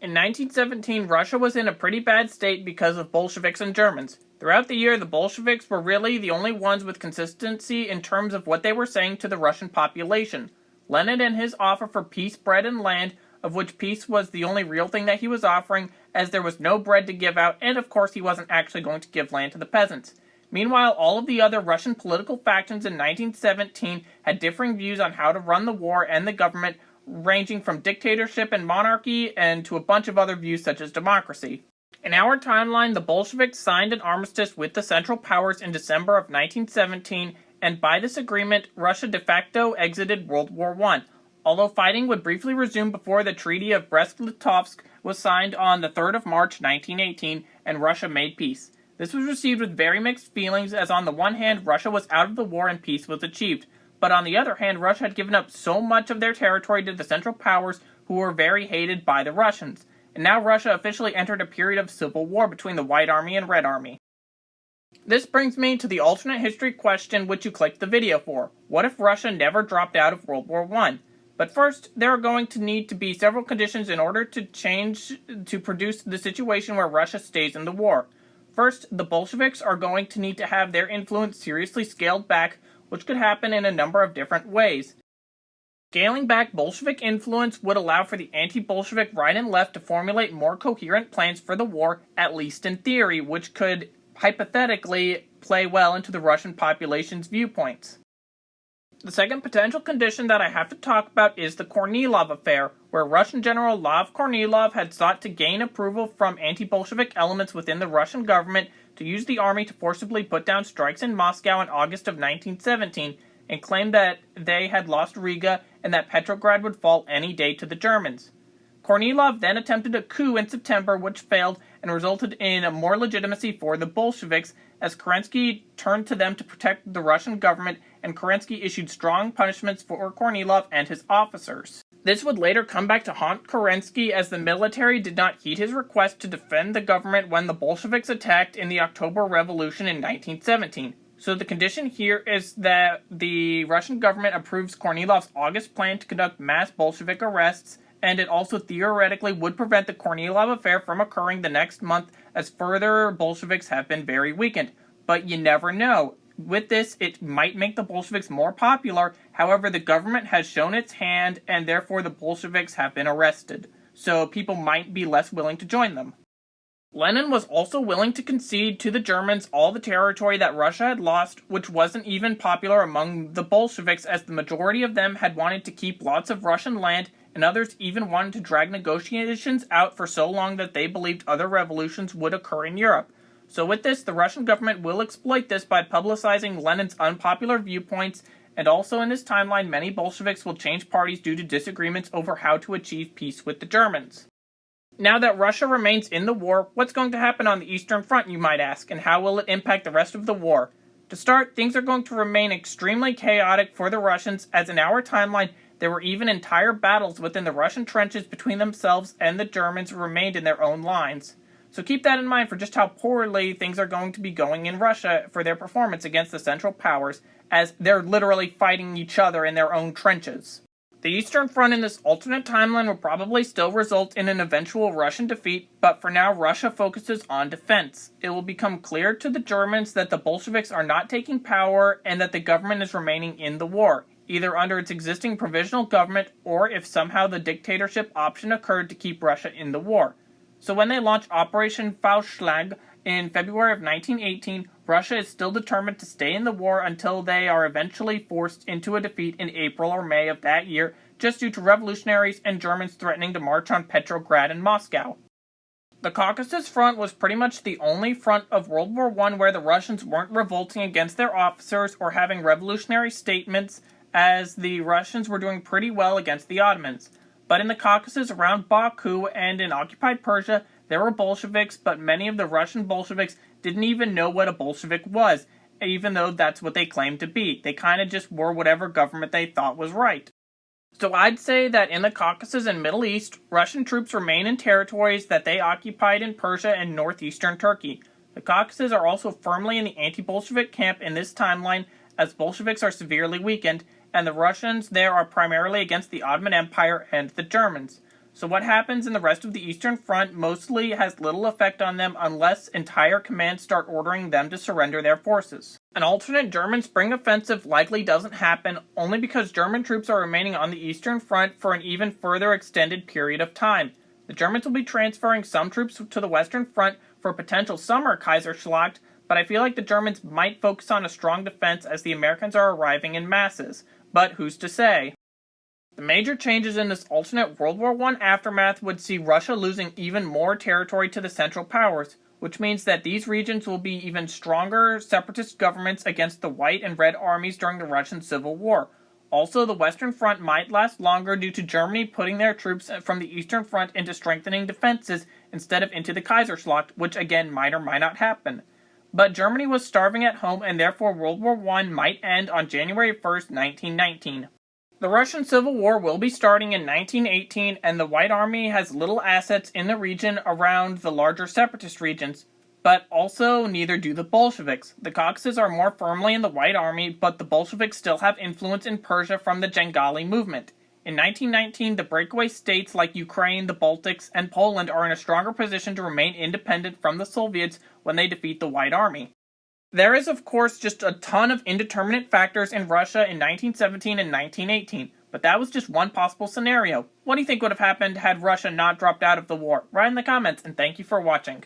In 1917, Russia was in a pretty bad state because of Bolsheviks and Germans. Throughout the year, the Bolsheviks were really the only ones with consistency in terms of what they were saying to the Russian population. Lenin and his offer for peace, bread, and land, of which peace was the only real thing that he was offering, as there was no bread to give out, and of course he wasn't actually going to give land to the peasants. Meanwhile, all of the other Russian political factions in 1917 had differing views on how to run the war and the government, ranging from dictatorship and monarchy and to a bunch of other views such as democracy. In our timeline, the Bolsheviks signed an armistice with the Central Powers in December of 1917, and by this agreement, Russia de facto exited World War I, although fighting would briefly resume before the Treaty of Brest-Litovsk was signed on the 3rd of March 1918, and Russia made peace. This was received with very mixed feelings, as on the one hand, Russia was out of the war and peace was achieved. But on the other hand, Russia had given up so much of their territory to the Central Powers, who were very hated by the Russians. And now Russia officially entered a period of civil war between the White Army and Red Army. This brings me to the alternate history question which you clicked the video for. What if Russia never dropped out of World War I? But first, there are going to need to be several conditions in order to produce the situation where Russia stays in the war. First, the Bolsheviks are going to need to have their influence seriously scaled back, which could happen in a number of different ways. Scaling back Bolshevik influence would allow for the anti-Bolshevik right and left to formulate more coherent plans for the war, at least in theory, which could hypothetically play well into the Russian population's viewpoints. The second potential condition that I have to talk about is the Kornilov affair, where Russian General Lev Kornilov had sought to gain approval from anti-Bolshevik elements within the Russian government to use the army to forcibly put down strikes in Moscow in August of 1917, and claimed that they had lost Riga and that Petrograd would fall any day to the Germans. Kornilov then attempted a coup in September, which failed and resulted in more legitimacy for the Bolsheviks, as Kerensky turned to them to protect the Russian government, and Kerensky issued strong punishments for Kornilov and his officers. This would later come back to haunt Kerensky, as the military did not heed his request to defend the government when the Bolsheviks attacked in the October Revolution in 1917. So the condition here is that the Russian government approves Kornilov's August plan to conduct mass Bolshevik arrests, and it also theoretically would prevent the Kornilov affair from occurring the next month, as further Bolsheviks have been very weakened. But you never know. With this, it might make the Bolsheviks more popular. However, the government has shown its hand, and therefore the Bolsheviks have been arrested. So people might be less willing to join them. Lenin was also willing to concede to the Germans all the territory that Russia had lost, which wasn't even popular among the Bolsheviks, as the majority of them had wanted to keep lots of Russian land, and others even wanted to drag negotiations out for so long that they believed other revolutions would occur in Europe. So with this, the Russian government will exploit this by publicizing Lenin's unpopular viewpoints, and also in this timeline, many Bolsheviks will change parties due to disagreements over how to achieve peace with the Germans. Now that Russia remains in the war, what's going to happen on the Eastern Front, you might ask, and how will it impact the rest of the war? To start, things are going to remain extremely chaotic for the Russians, as in our timeline, there were even entire battles within the Russian trenches between themselves and the Germans who remained in their own lines. So keep that in mind for just how poorly things are going to be going in Russia for their performance against the Central Powers, as they're literally fighting each other in their own trenches. The Eastern Front in this alternate timeline will probably still result in an eventual Russian defeat, but for now Russia focuses on defense. It will become clear to the Germans that the Bolsheviks are not taking power and that the government is remaining in the war, either under its existing provisional government or if somehow the dictatorship option occurred to keep Russia in the war. So when they launch Operation Faustschlag in February of 1918, Russia is still determined to stay in the war until they are eventually forced into a defeat in April or May of that year, just due to revolutionaries and Germans threatening to march on Petrograd and Moscow. The Caucasus Front was pretty much the only front of World War I where the Russians weren't revolting against their officers or having revolutionary statements, as the Russians were doing pretty well against the Ottomans. But in the Caucasus around Baku and in occupied Persia, there were Bolsheviks, but many of the Russian Bolsheviks didn't even know what a Bolshevik was, even though that's what they claimed to be. They kind of just were whatever government they thought was right. So I'd say that in the Caucasus and Middle East, Russian troops remain in territories that they occupied in Persia and northeastern Turkey. The Caucasus are also firmly in the anti-Bolshevik camp in this timeline, as Bolsheviks are severely weakened, and the Russians there are primarily against the Ottoman Empire and the Germans. So what happens in the rest of the Eastern Front mostly has little effect on them unless entire commands start ordering them to surrender their forces. An alternate German spring offensive likely doesn't happen only because German troops are remaining on the Eastern Front for an even further extended period of time. The Germans will be transferring some troops to the Western Front for a potential summer Kaiserschlacht, but I feel like the Germans might focus on a strong defense as the Americans are arriving in masses. But who's to say? The major changes in this alternate World War I aftermath would see Russia losing even more territory to the Central Powers, which means that these regions will be even stronger separatist governments against the White and Red armies during the Russian Civil War. Also, the Western Front might last longer due to Germany putting their troops from the Eastern Front into strengthening defenses instead of into the Kaiserschlacht, which again might or might not happen. But Germany was starving at home, and therefore World War I might end on January 1st, 1919. The Russian Civil War will be starting in 1918, and the White Army has little assets in the region around the larger separatist regions. But also, neither do the Bolsheviks. The Caucasus are more firmly in the White Army, but the Bolsheviks still have influence in Persia from the Jengali movement. In 1919, the breakaway states like Ukraine, the Baltics, and Poland are in a stronger position to remain independent from the Soviets when they defeat the White Army. There is, of course, just a ton of indeterminate factors in Russia in 1917 and 1918, but that was just one possible scenario. What do you think would have happened had Russia not dropped out of the war? Write in the comments, and thank you for watching.